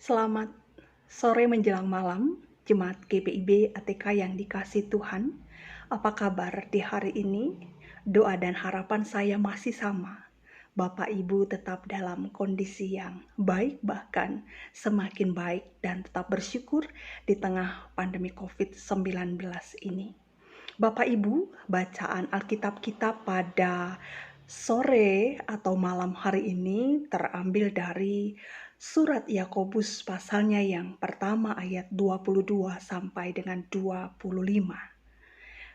Selamat sore menjelang malam, Jemaat GPIB ATK yang dikasih Tuhan. Apa kabar di hari ini? Doa dan harapan saya masih sama. Bapak Ibu tetap dalam kondisi yang baik, bahkan semakin baik, dan tetap bersyukur di tengah pandemi COVID-19 ini. Bapak Ibu, bacaan Alkitab kita pada sore atau malam hari ini terambil dari surat Yakobus pasalnya yang pertama ayat 22 sampai dengan 25.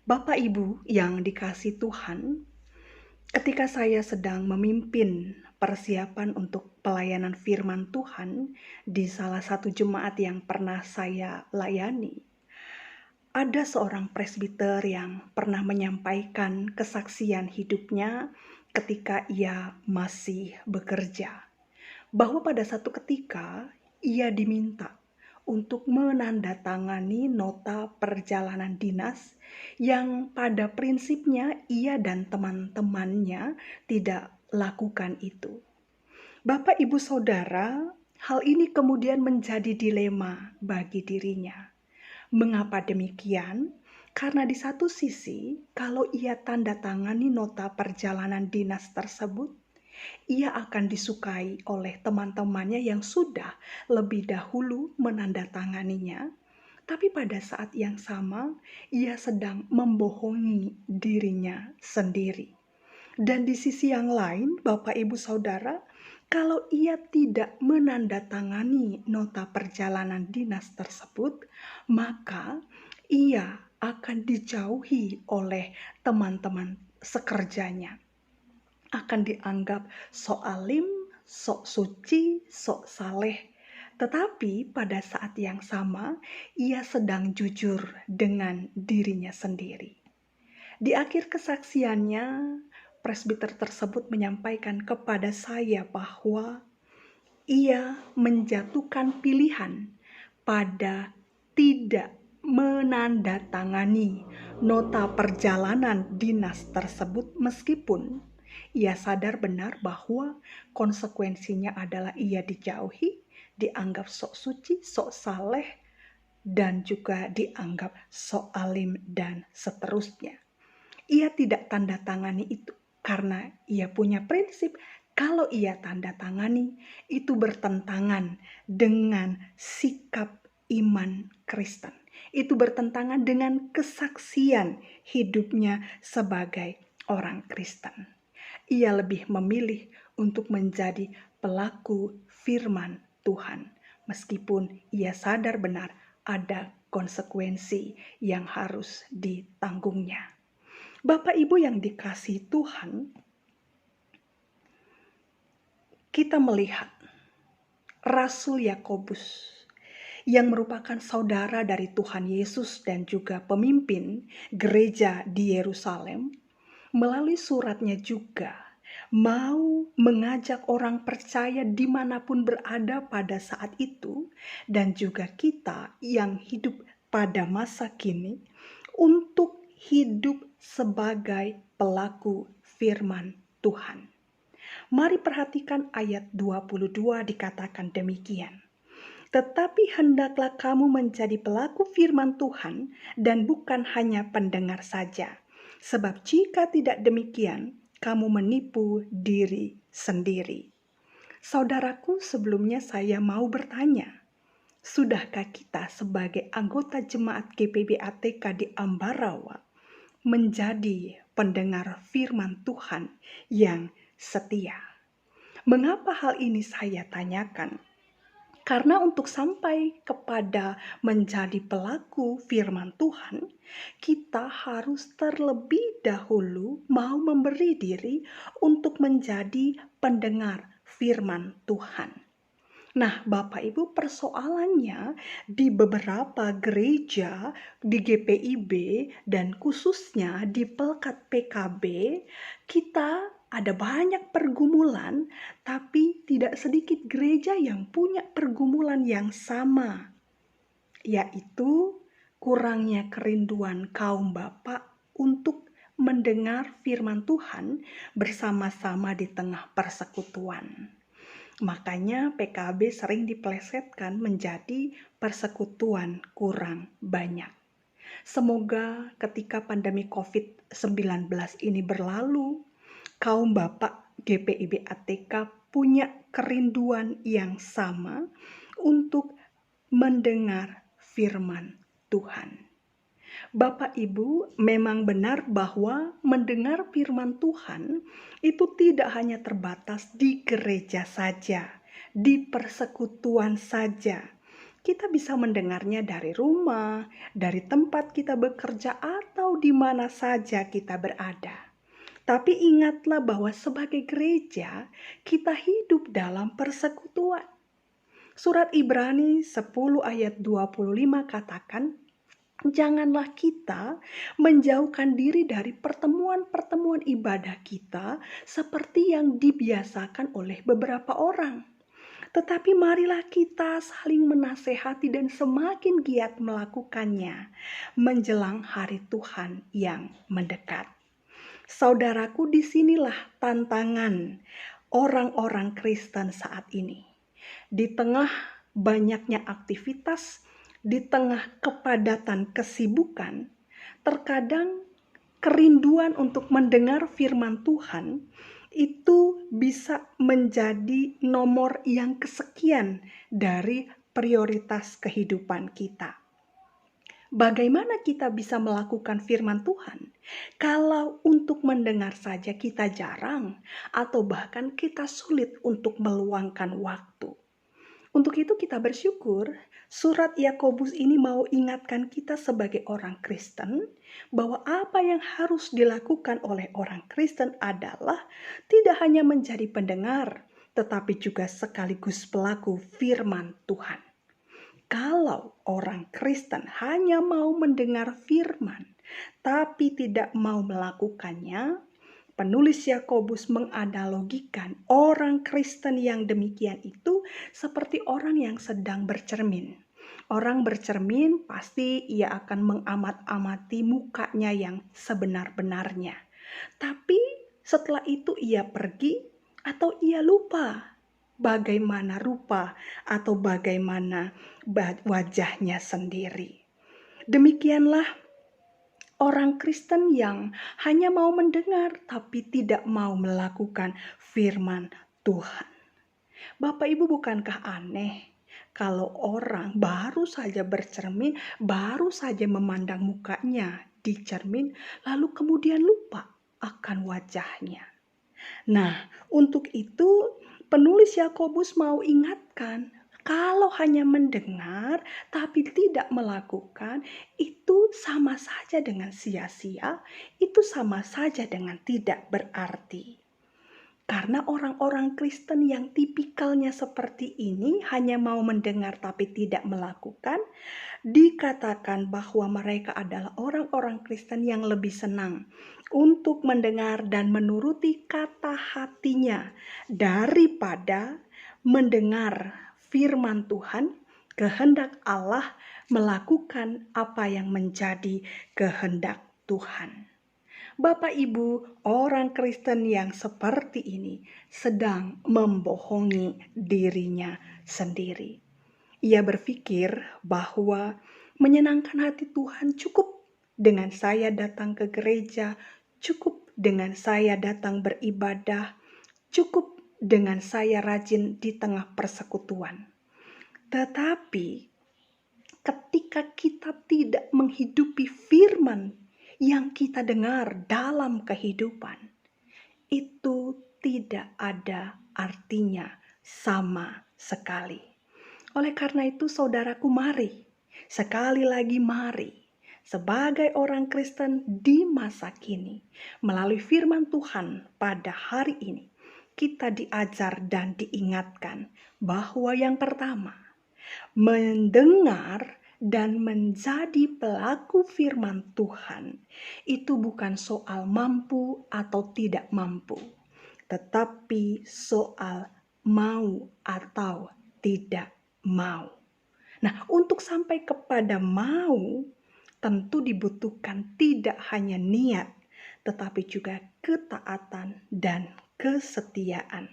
Bapak Ibu yang dikasih Tuhan, ketika saya sedang memimpin persiapan untuk pelayanan firman Tuhan di salah satu jemaat yang pernah saya layani, ada seorang presbiter yang pernah menyampaikan kesaksian hidupnya ketika ia masih bekerja, bahwa pada satu ketika ia diminta untuk menandatangani nota perjalanan dinas yang pada prinsipnya ia dan teman-temannya tidak lakukan itu. Bapak, Ibu, Saudara, hal ini kemudian menjadi dilema bagi dirinya. Mengapa demikian? Karena di satu sisi, kalau ia tanda tangani nota perjalanan dinas tersebut, ia akan disukai oleh teman-temannya yang sudah lebih dahulu menandatanganinya. Tapi pada saat yang sama, ia sedang membohongi dirinya sendiri. Dan di sisi yang lain, Bapak, Ibu, Saudara, kalau ia tidak menandatangani nota perjalanan dinas tersebut, maka ia akan dijauhi oleh teman-teman sekerjanya. Akan dianggap sok alim, sok suci, sok saleh. Tetapi pada saat yang sama, ia sedang jujur dengan dirinya sendiri. Di akhir kesaksiannya, presbiter tersebut menyampaikan kepada saya bahwa ia menjatuhkan pilihan pada tidak menandatangani nota perjalanan dinas tersebut, meskipun ia sadar benar bahwa konsekuensinya adalah ia dijauhi, dianggap sok suci, sok saleh, dan juga dianggap sok alim dan seterusnya. Ia tidak tanda tangani itu karena ia punya prinsip kalau ia tanda tangani itu bertentangan dengan sikap iman Kristen. Itu bertentangan dengan kesaksian hidupnya sebagai orang Kristen. Ia lebih memilih untuk menjadi pelaku firman Tuhan, meskipun ia sadar benar ada konsekuensi yang harus ditanggungnya. Bapak Ibu yang dikasihi Tuhan, kita melihat Rasul Yakobus yang merupakan saudara dari Tuhan Yesus dan juga pemimpin gereja di Yerusalem, melalui suratnya juga mau mengajak orang percaya dimanapun berada pada saat itu, dan juga kita yang hidup pada masa kini, untuk hidup sebagai pelaku firman Tuhan. Mari perhatikan ayat 22, dikatakan demikian. Tetapi hendaklah kamu menjadi pelaku firman Tuhan dan bukan hanya pendengar saja. Sebab jika tidak demikian, kamu menipu diri sendiri. Saudaraku, sebelumnya saya mau bertanya, sudahkah kita sebagai anggota jemaat GPIB ATK di Ambarawa menjadi pendengar firman Tuhan yang setia? Mengapa hal ini saya tanyakan? Karena untuk sampai kepada menjadi pelaku firman Tuhan, kita harus terlebih dahulu mau memberi diri untuk menjadi pendengar firman Tuhan. Nah, Bapak Ibu, persoalannya di beberapa gereja di GPIB dan khususnya di Pelkat PKB, kita ada banyak pergumulan, tapi tidak sedikit gereja yang punya pergumulan yang sama, yaitu kurangnya kerinduan kaum bapak untuk mendengar firman Tuhan bersama-sama di tengah persekutuan. Makanya PKB sering dipelesetkan menjadi persekutuan kurang banyak. Semoga ketika pandemi COVID-19 ini berlalu, kaum Bapak GPIB ATK punya kerinduan yang sama untuk mendengar firman Tuhan. Bapak Ibu, memang benar bahwa mendengar firman Tuhan itu tidak hanya terbatas di gereja saja, di persekutuan saja. Kita bisa mendengarnya dari rumah, dari tempat kita bekerja, atau di mana saja kita berada. Tapi ingatlah bahwa sebagai gereja, kita hidup dalam persekutuan. Surat Ibrani 10 ayat 25 katakan, janganlah kita menjauhkan diri dari pertemuan-pertemuan ibadah kita seperti yang dibiasakan oleh beberapa orang. Tetapi marilah kita saling menasehati dan semakin giat melakukannya menjelang hari Tuhan yang mendekat. Saudaraku, disinilah tantangan orang-orang Kristen saat ini. Di tengah banyaknya aktivitas, di tengah kepadatan kesibukan, terkadang kerinduan untuk mendengar firman Tuhan itu bisa menjadi nomor yang kesekian dari prioritas kehidupan kita. Bagaimana kita bisa melakukan firman Tuhan kalau untuk mendengar saja kita jarang atau bahkan kita sulit untuk meluangkan waktu? Untuk itu kita bersyukur surat Yakobus ini mau ingatkan kita sebagai orang Kristen bahwa apa yang harus dilakukan oleh orang Kristen adalah tidak hanya menjadi pendengar tetapi juga sekaligus pelaku firman Tuhan. Kalau orang Kristen hanya mau mendengar firman tapi tidak mau melakukannya, penulis Yakobus menganalogikan orang Kristen yang demikian itu seperti orang yang sedang bercermin. Orang bercermin pasti ia akan mengamat-amati mukanya yang sebenar-benarnya. Tapi setelah itu ia pergi atau ia lupa bagaimana rupa atau bagaimana wajahnya sendiri. Demikianlah orang Kristen yang hanya mau mendengar tapi tidak mau melakukan firman Tuhan. Bapak Ibu, bukankah aneh kalau orang baru saja bercermin, baru saja memandang mukanya di cermin, lalu kemudian lupa akan wajahnya. Nah, untuk itu penulis Yakobus mau ingatkan, kalau hanya mendengar tapi tidak melakukan, itu sama saja dengan sia-sia, itu sama saja dengan tidak berarti. Karena orang-orang Kristen yang tipikalnya seperti ini hanya mau mendengar tapi tidak melakukan, dikatakan bahwa mereka adalah orang-orang Kristen yang lebih senang untuk mendengar dan menuruti kata hatinya daripada mendengar firman Tuhan, kehendak Allah, melakukan apa yang menjadi kehendak Tuhan. Bapak Ibu, orang Kristen yang seperti ini sedang membohongi dirinya sendiri. Ia berpikir bahwa menyenangkan hati Tuhan cukup dengan saya datang ke gereja, cukup dengan saya datang beribadah, cukup dengan saya rajin di tengah persekutuan. Tetapi ketika kita tidak menghidupi firman yang kita dengar dalam kehidupan, itu tidak ada artinya sama sekali. Oleh karena itu, saudaraku, mari, sekali lagi mari, sebagai orang Kristen di masa kini, melalui firman Tuhan pada hari ini, kita diajar dan diingatkan bahwa yang pertama, mendengar dan menjadi pelaku firman Tuhan itu bukan soal mampu atau tidak mampu, tetapi soal mau atau tidak mau. Nah, untuk sampai kepada mau, tentu dibutuhkan tidak hanya niat, tetapi juga ketaatan dan kesetiaan.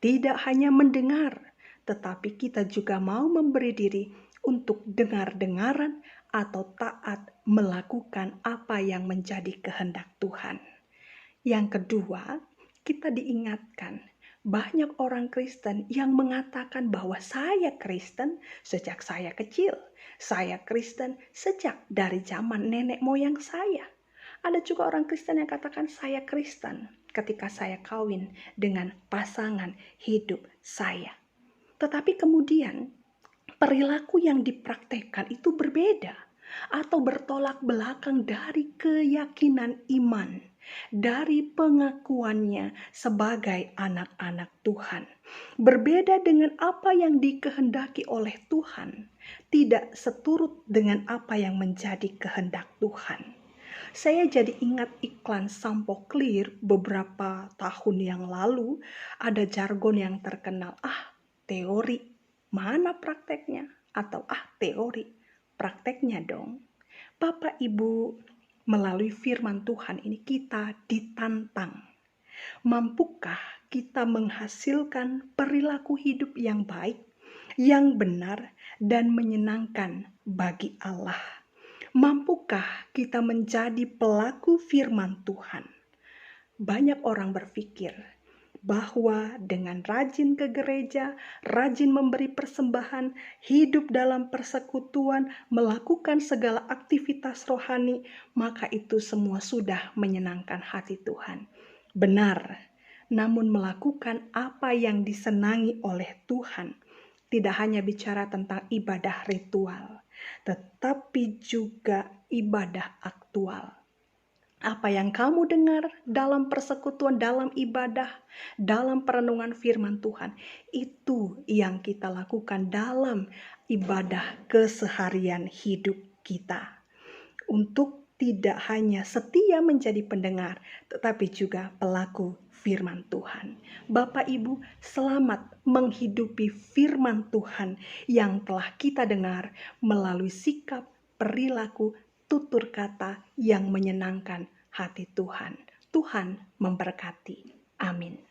Tidak hanya mendengar, tetapi kita juga mau memberi diri untuk dengar-dengaran atau taat melakukan apa yang menjadi kehendak Tuhan. Yang kedua, kita diingatkan banyak orang Kristen yang mengatakan bahwa saya Kristen sejak saya kecil. Saya Kristen sejak dari zaman nenek moyang saya. Ada juga orang Kristen yang katakan saya Kristen ketika saya kawin dengan pasangan hidup saya. Tetapi kemudian perilaku yang dipraktekkan itu berbeda atau bertolak belakang dari keyakinan iman, dari pengakuannya sebagai anak-anak Tuhan. Berbeda dengan apa yang dikehendaki oleh Tuhan, tidak seturut dengan apa yang menjadi kehendak Tuhan. Saya jadi ingat iklan sampo clear beberapa tahun yang lalu, ada jargon yang terkenal, teori, mana prakteknya? Atau teori, prakteknya dong. Bapak Ibu, melalui firman Tuhan ini kita ditantang. Mampukah kita menghasilkan perilaku hidup yang baik, yang benar, dan menyenangkan bagi Allah? Mampukah kita menjadi pelaku firman Tuhan? Banyak orang berpikir bahwa dengan rajin ke gereja, rajin memberi persembahan, hidup dalam persekutuan, melakukan segala aktivitas rohani, maka itu semua sudah menyenangkan hati Tuhan. Benar, namun melakukan apa yang disenangi oleh Tuhan tidak hanya bicara tentang ibadah ritual, tetapi juga ibadah aktual. Apa yang kamu dengar dalam persekutuan, dalam ibadah, dalam perenungan firman Tuhan, itu yang kita lakukan dalam ibadah keseharian hidup kita. Untuk tidak hanya setia menjadi pendengar, tetapi juga pelaku firman Tuhan. Bapak Ibu, selamat menghidupi firman Tuhan yang telah kita dengar melalui sikap, perilaku, tutur kata yang menyenangkan hati Tuhan. Tuhan memberkati. Amin.